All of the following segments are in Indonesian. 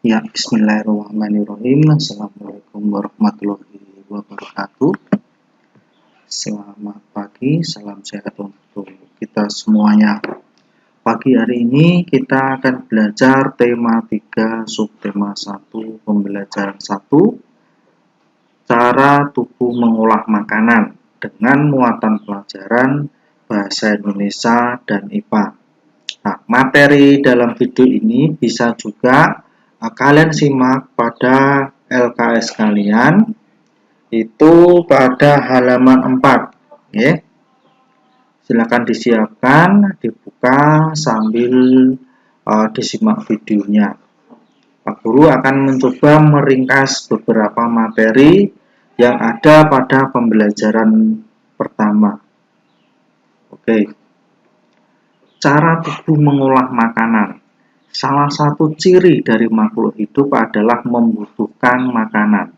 Ya, bismillahirrahmanirrahim. Assalamualaikum warahmatullahi wabarakatuh. Selamat pagi, salam sehat untuk kita semuanya. Pagi hari ini kita akan belajar tema 3, subtema 1, pembelajaran 1, cara tubuh mengolah makanan dengan muatan pelajaran bahasa Indonesia dan IPA. Nah, materi dalam video ini bisa juga kalian simak pada LKS kalian itu pada halaman 4 ya. Silakan disiapkan, dibuka sambil disimak videonya. Pak Guru akan mencoba meringkas beberapa materi yang ada pada pembelajaran pertama. Oke. Cara tubuh mengolah makanan. Salah satu ciri dari makhluk hidup adalah membutuhkan makanan.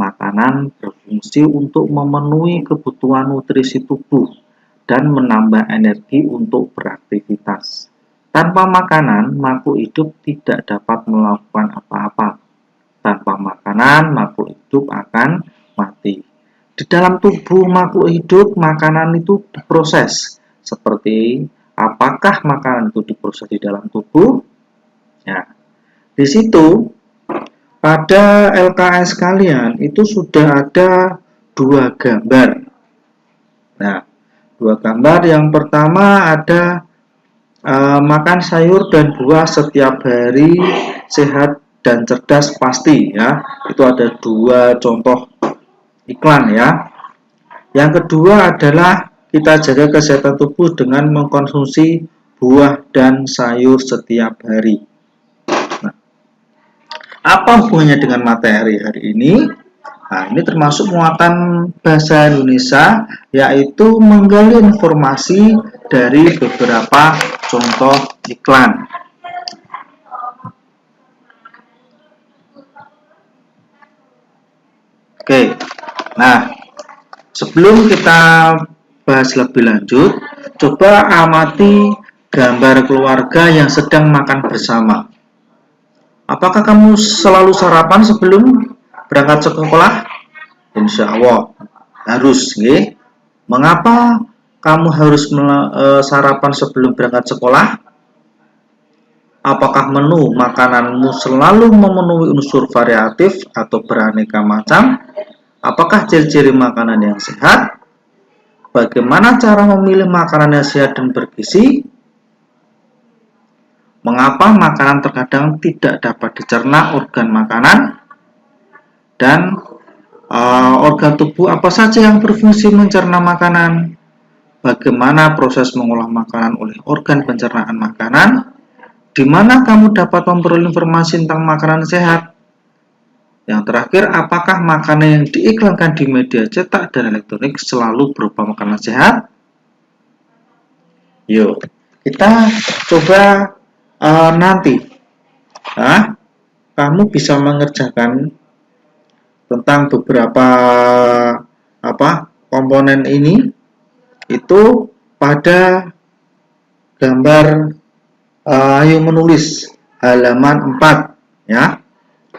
Makanan berfungsi untuk memenuhi kebutuhan nutrisi tubuh dan menambah energi untuk beraktivitas. Tanpa makanan, makhluk hidup tidak dapat melakukan apa-apa. Tanpa makanan, makhluk hidup akan mati. Di dalam tubuh makhluk hidup, makanan itu diproses. Seperti apakah makanan itu diproses di dalam tubuh? Ya, di situ pada LKS kalian itu sudah ada 2 gambar. Nah, 2 gambar yang pertama ada makan sayur dan buah setiap hari, sehat dan cerdas pasti ya. Itu ada 2 contoh iklan ya. Yang kedua adalah kita jaga kesehatan tubuh dengan mengkonsumsi buah dan sayur setiap hari. Apa hubungannya dengan materi hari ini? Nah, ini termasuk muatan bahasa Indonesia, yaitu menggali informasi dari beberapa contoh iklan. Oke, nah sebelum kita bahas lebih lanjut, coba amati gambar keluarga yang sedang makan bersama. Apakah kamu selalu sarapan sebelum berangkat sekolah? Insya Allah harus, ya. Mengapa kamu harus sarapan sebelum berangkat sekolah? Apakah menu makananmu selalu memenuhi unsur variatif atau beraneka macam? Apakah ciri-ciri makanan yang sehat? Bagaimana cara memilih makanan yang sehat dan bergizi? Mengapa makanan terkadang tidak dapat dicerna organ makanan? Dan organ tubuh apa saja yang berfungsi mencerna makanan? Bagaimana proses mengolah makanan oleh organ pencernaan makanan? Di mana kamu dapat memperoleh informasi tentang makanan sehat? Yang terakhir, apakah makanan yang diiklankan di media cetak dan elektronik selalu berupa makanan sehat? Yuk, kita coba nanti kamu bisa mengerjakan tentang beberapa komponen ini itu pada gambar ayo menulis halaman 4 ya.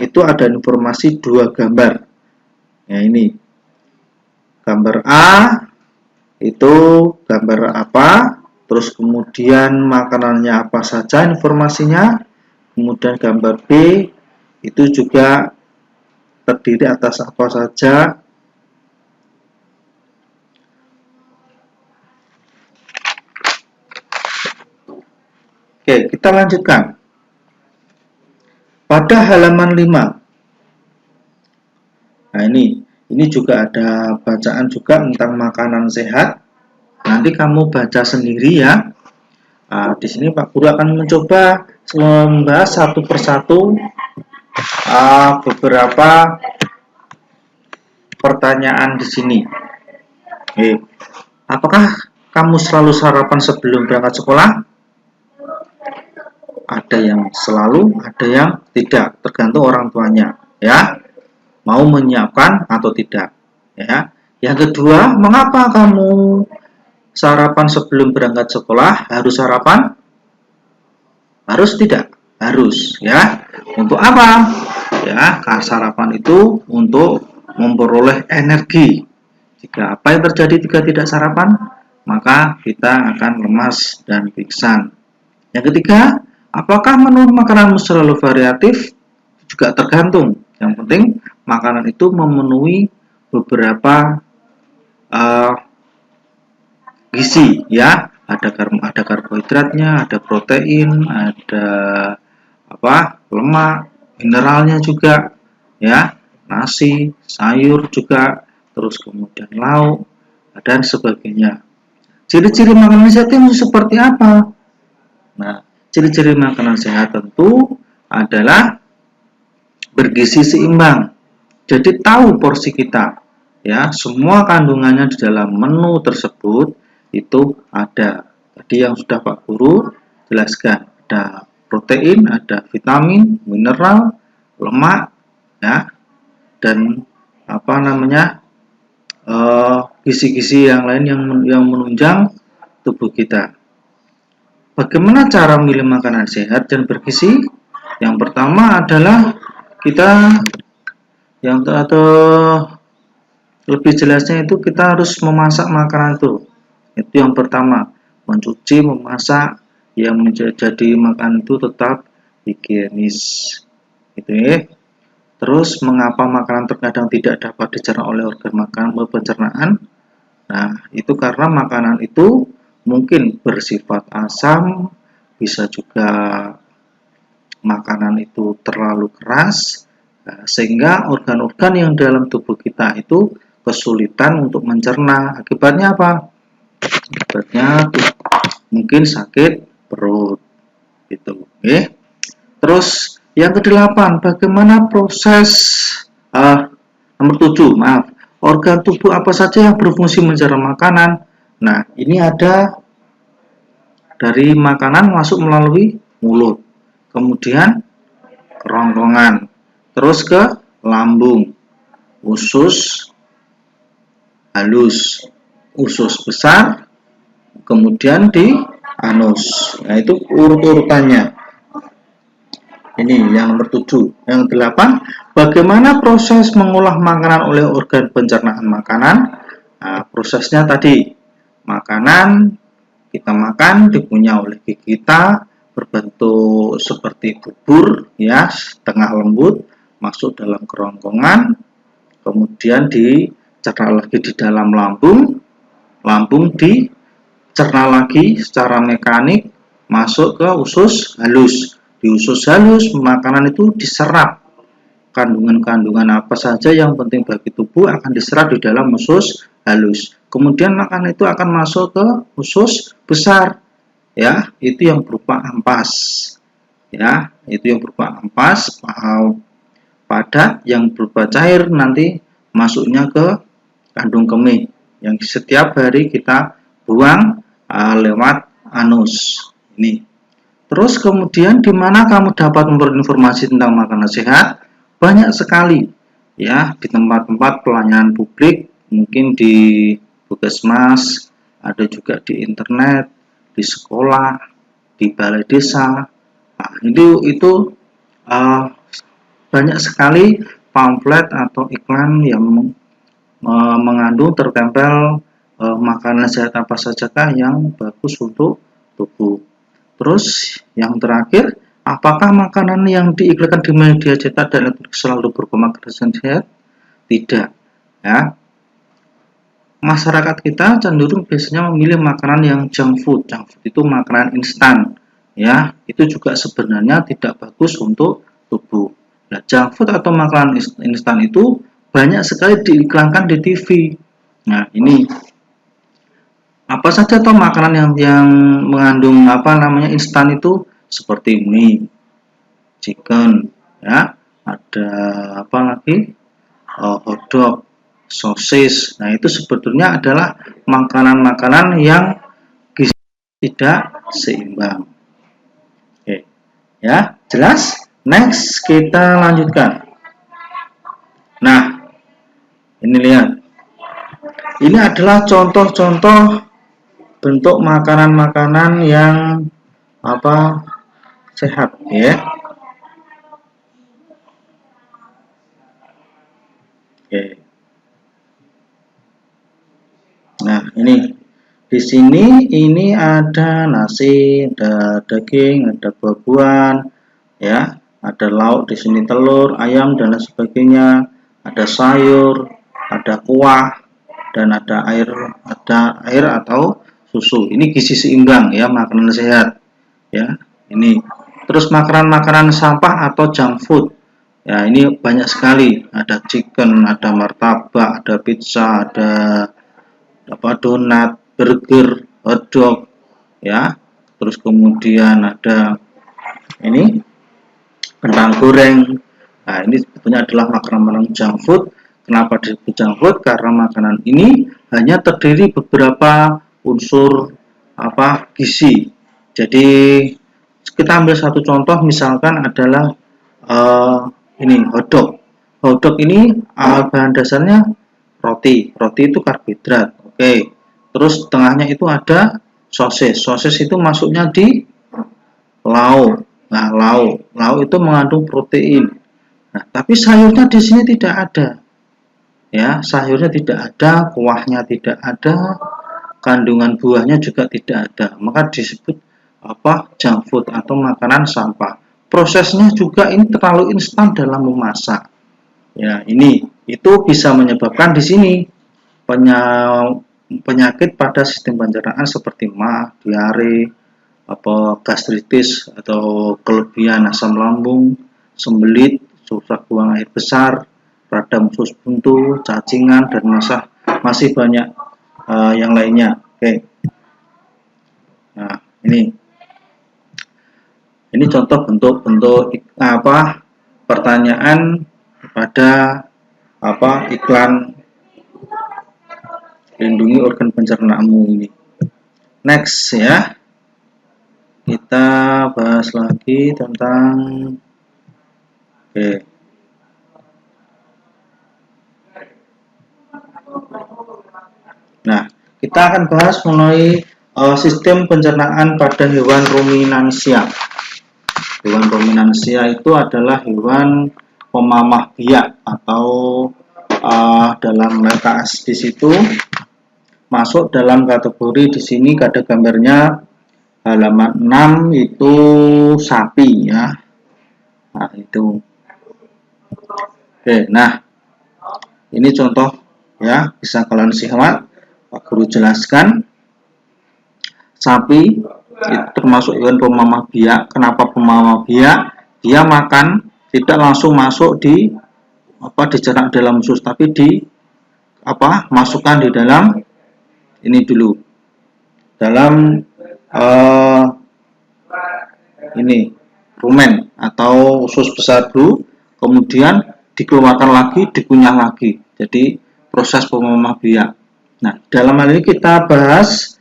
Itu ada informasi 2 gambar. Ya, ini gambar A itu gambar apa, terus kemudian makanannya apa saja informasinya, kemudian gambar B itu juga terdiri atas apa saja. Oke, kita lanjutkan pada halaman 5. Nah, ini juga ada bacaan juga tentang makanan sehat. Nanti kamu baca sendiri ya. Nah, di sini Pak Guru akan mencoba membahas satu persatu beberapa pertanyaan di sini. Apakah kamu selalu sarapan sebelum berangkat sekolah? Ada yang selalu, ada yang tidak, tergantung orang tuanya ya. Mau menyiapkan atau tidak ya. Yang kedua, mengapa kamu sarapan sebelum berangkat sekolah? Harus sarapan? Harus tidak? harus ya. Untuk apa? Ya, sarapan itu untuk memperoleh energi. Jika apa yang terjadi jika tidak sarapan, maka kita akan lemas dan pingsan. Yang ketiga, apakah menu makanan selalu variatif? Juga tergantung. Yang penting makanan itu memenuhi beberapa uh, gizi ya. Ada karbohidratnya, ada protein, ada lemak, mineralnya juga ya, nasi, sayur juga, terus kemudian lauk dan sebagainya. Ciri-ciri makanan sehat itu seperti apa? Nah, ciri-ciri makanan sehat tentu adalah bergizi seimbang. Jadi tahu porsi kita. Ya, semua kandungannya di dalam menu tersebut itu ada. Tadi yang sudah Pak Guru jelaskan, ada protein, ada vitamin, mineral, lemak, ya, dan gizi-gizi yang lain yang menunjang tubuh kita. Bagaimana cara memilih makanan sehat dan bergizi? Yang pertama adalah kita atau lebih jelasnya itu kita harus memasak makanan itu. Itu yang pertama, mencuci, memasak yang menjadi makanan itu tetap higienis. Gitu ya. Terus mengapa makanan terkadang tidak dapat dicerna oleh organ pencernaan? Nah, itu karena makanan itu mungkin bersifat asam, bisa juga makanan itu terlalu keras, sehingga organ-organ yang dalam tubuh kita itu kesulitan untuk mencerna. Akibatnya apa? Akibatnya mungkin sakit perut gitu. Oke. Terus yang kedelapan, bagaimana proses nomor 7, maaf. Organ tubuh apa saja yang berfungsi mencerna makanan? Nah, ini ada dari makanan masuk melalui mulut, kemudian kerongkongan, terus ke lambung, usus halus, usus besar, kemudian di anus. Nah, itu urut-urutannya. Ini yang nomor 7. Yang 8, bagaimana proses mengolah makanan oleh organ pencernaan makanan? Nah, prosesnya tadi, makanan kita makan dikunyah oleh gigi kita, berbentuk seperti bubur ya, setengah lembut, masuk dalam kerongkongan, kemudian dicerna lagi di dalam lambung, lambung dicerna lagi secara mekanik masuk ke usus halus. Di usus halus makanan itu diserap, kandungan-kandungan apa saja yang penting bagi tubuh akan diserap di dalam usus halus. Kemudian makanan itu akan masuk ke usus besar, ya, itu yang berupa ampas, ya, itu yang berupa ampas padat yang berupa cair, nanti masuknya ke kandung kemih yang setiap hari kita buang lewat anus. Ini. Terus kemudian di mana kamu dapat memperoleh informasi tentang makanan sehat? Banyak sekali, ya, di tempat-tempat pelayanan publik, mungkin di puskesmas, ada juga di internet, di sekolah, di balai desa. Nah, itu banyak sekali pamflet atau iklan yang mengandung tertempel makanan sehat apa sajakah yang bagus untuk tubuh. Terus yang terakhir, apakah makanan yang diiklankan di media cetak dan elektronik selalu berupa makanan sehat? Tidak, ya. Masyarakat kita cenderung biasanya memilih makanan yang junk food. Junk food itu makanan instan, ya. Itu juga sebenarnya tidak bagus untuk tubuh. Nah, junk food atau makanan instan itu banyak sekali diiklankan di TV. Nah, ini apa saja toh makanan yang mengandung instan itu, seperti mie, chicken, ya, ada apa lagi, hotdog, sosis. Nah, itu sebetulnya adalah makanan-makanan yang gizi tidak seimbang. Oke, ya, jelas? Next kita lanjutkan. Nah, ini lihat. Ini adalah contoh-contoh bentuk makanan-makanan yang sehat ya. Oke. Nah, ini di sini ini ada nasi, ada daging, ada buah-buahan, ya, ada lauk di sini telur, ayam dan lain sebagainya, ada sayur, ada kuah, dan ada air atau susu. Ini gizi seimbang ya, makanan sehat ya. Ini terus makanan-makanan sampah atau junk food. Ya, ini banyak sekali. Ada chicken, ada martabak, ada pizza, ada donat, burger, hotdog ya. Terus kemudian ada ini kentang goreng. Nah, ini sebetulnya adalah makanan-makanan junk food. Kenapa disebut junk food? Karena makanan ini hanya terdiri beberapa unsur gizi. Jadi kita ambil satu contoh, misalkan adalah ini hotdog. Hotdog ini bahan dasarnya roti. Roti itu karbohidrat. Oke. Terus tengahnya itu ada sosis. Sosis itu masuknya di lauk. Nah, lauk itu mengandung protein. Nah, tapi sayurnya di sini tidak ada. Ya, sayurnya tidak ada, kuahnya tidak ada, kandungan buahnya juga tidak ada. Maka disebut junk food atau makanan sampah. Prosesnya juga ini terlalu instan dalam memasak. Ya, ini itu bisa menyebabkan di sini penyakit pada sistem pencernaan seperti MAH, diare, gastritis atau kelebihan asam lambung, sembelit, susah buang air besar, radang usus buntu, cacingan, dan masih banyak yang lainnya. Oke. Nah, ini contoh bentuk-bentuk pertanyaan pada iklan lindungi organ pencernaanmu ini. Next ya. Kita bahas lagi tentang Nah, kita akan bahas mengenai sistem pencernaan pada hewan ruminansia. Hewan ruminansia itu adalah hewan pemamah biak atau dalam LKS di situ masuk dalam kategori di sini ada gambarnya halaman 6 itu sapi ya. Nah, itu. Oke, nah ini contoh ya, bisa kalian simak. Pak Guru jelaskan. Sapi itu termasuk hewan pemamah biak. Kenapa pemamah biak? Dia makan tidak langsung masuk dicerna dalam usus, tapi masukkan di dalam ini dulu. Dalam ini rumen atau usus besar dulu, kemudian dikeluarkan lagi, dikunyah lagi. Jadi proses pemamah biak. Nah, dalam hal ini kita bahas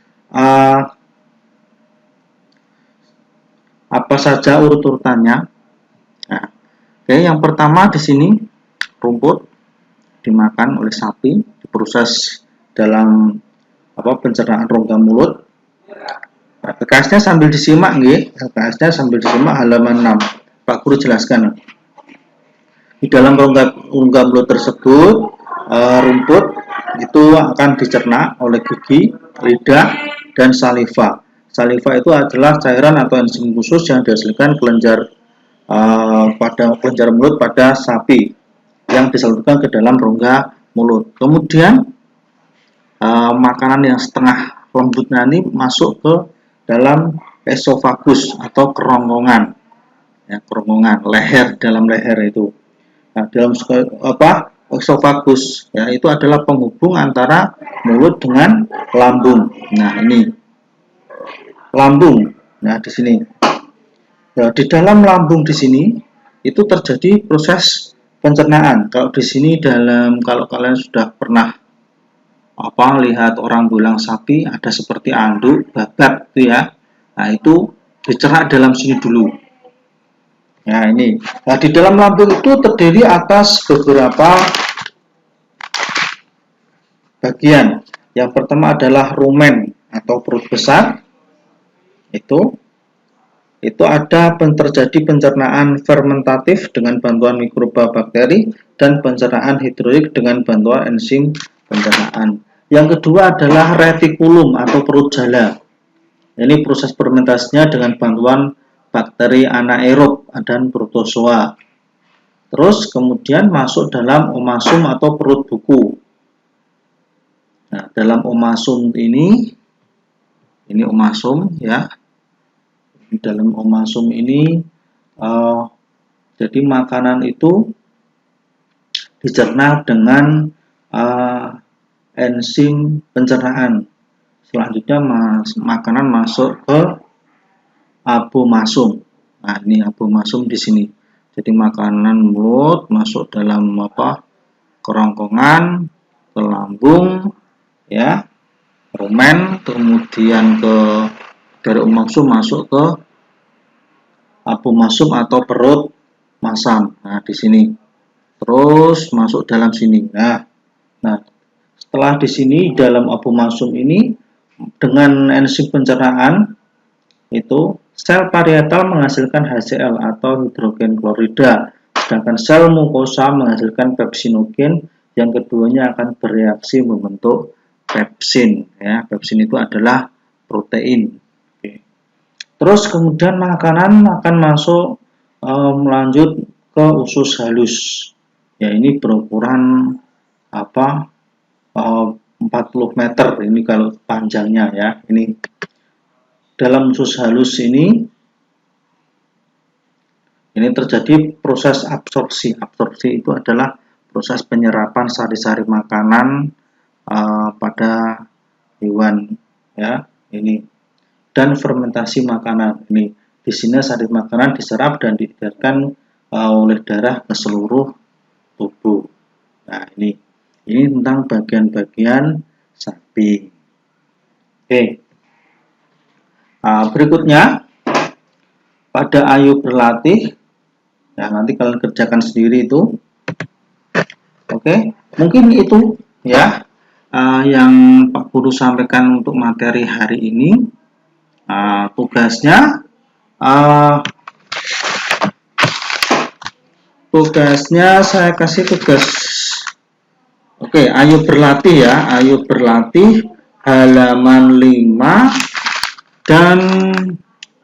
apa saja urut-urutannya. Nah, oke, yang pertama di sini rumput dimakan oleh sapi, diproses dalam pencernaan rongga mulut. LKS-nya sambil disimak nggih, LKS-nya sambil disimak halaman 6. Pak Guru jelaskan. Di dalam rongga mulut tersebut rumput itu akan dicerna oleh gigi, lidah, dan saliva. Saliva itu adalah cairan atau enzim khusus yang dihasilkan kelenjar mulut pada sapi yang disalurkan ke dalam rongga mulut. Kemudian makanan yang setengah lembut ini masuk ke dalam esofagus atau kerongkongan, ya, kerongkongan leher, dalam leher itu. Nah, dalam esofagus ya, itu adalah penghubung antara mulut dengan lambung. Nah, ini lambung. Nah, di sini. Nah, di dalam lambung di sini itu terjadi proses pencernaan. Kalau di sini kalau kalian sudah pernah lihat orang bilang sapi ada seperti anduk, babat itu ya. Nah, itu dicerna dalam sini dulu. Nah, ini. Nah, di dalam lambung itu terdiri atas beberapa bagian. Yang pertama adalah rumen atau perut besar. Itu. itu ada terjadi pencernaan fermentatif dengan bantuan mikroba bakteri dan pencernaan hidrolik dengan bantuan enzim pencernaan. Yang kedua adalah retikulum atau perut jala. Ini proses fermentasinya dengan bantuan bakteri anaerob dan protozoa. Terus kemudian masuk dalam omasum atau perut buku. Nah, dalam omasum ini omasum ya. Di dalam omasum ini jadi makanan itu dicerna dengan enzim pencernaan. Selanjutnya makanan masuk ke abomasum. Nah, ini abomasum di sini. Jadi makanan mulut masuk dalam kerongkongan, ke lambung, ya, rumen, kemudian dari omasum masuk ke abomasum atau perut masam. Nah, di sini. Terus masuk dalam sini. Nah, setelah di sini dalam abomasum ini dengan enzim pencernaan itu sel parietal menghasilkan HCl atau hidrogen klorida, sedangkan sel mukosa menghasilkan pepsinogen. Yang keduanya akan bereaksi membentuk pepsin. Ya, pepsin itu adalah protein. Oke. Terus kemudian makanan akan masuk melanjut ke usus halus. Ya, ini berukuran 40 meter ini kalau panjangnya ya. Ini dalam usus halus ini terjadi proses absorpsi. Absorpsi itu adalah proses penyerapan sari-sari makanan pada hewan ya. Ini dan fermentasi makanan. Ini di sini sari makanan diserap dan diedarkan oleh darah ke seluruh tubuh. Nah, ini tentang bagian-bagian sapi. Oke. Berikutnya pada ayo berlatih. Ya, nanti kalian kerjakan sendiri itu. Oke, mungkin itu ya yang Pak Guru sampaikan untuk materi hari ini. Tugasnya saya kasih tugas. Oke, ayo berlatih ya. Ayo berlatih halaman 5 dan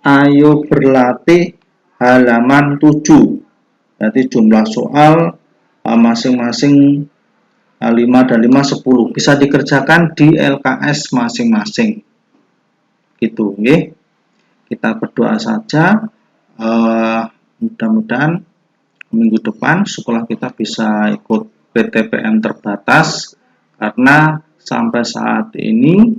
ayo berlatih halaman 7. Berarti jumlah soal masing-masing 5 dan 5 10. Bisa dikerjakan di LKS masing-masing. Gitu, nggih. Kita berdoa saja mudah-mudahan minggu depan sekolah kita bisa ikut PTPM terbatas, karena sampai saat ini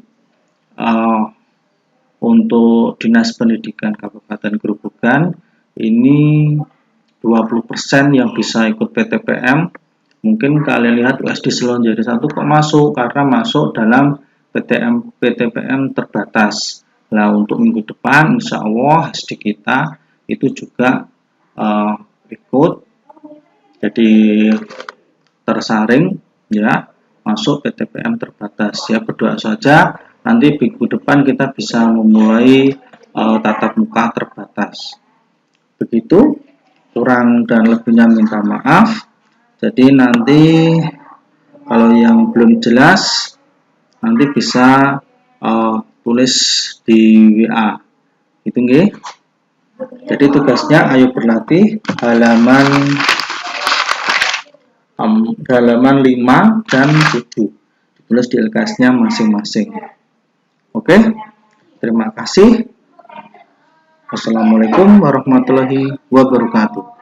untuk Dinas Pendidikan Kabupaten Grobogan ini 20% yang bisa ikut PTPM. Mungkin kalian lihat USD Selonjari 1 kok masuk, karena masuk dalam PTPM terbatas. Nah, untuk minggu depan insya Allah SD kita itu juga ikut, jadi tersaring ya, masuk PTPM terbatas. Ya, berdoa saja nanti minggu depan kita bisa memulai tatap muka terbatas. Begitu, kurang dan lebihnya minta maaf. Jadi nanti kalau yang belum jelas nanti bisa tulis di WA. Itu nggih. Jadi tugasnya ayo berlatih halaman 5 dan 7. Ditulis di LKS-nya masing-masing. Oke. Terima kasih. Wassalamualaikum warahmatullahi wabarakatuh.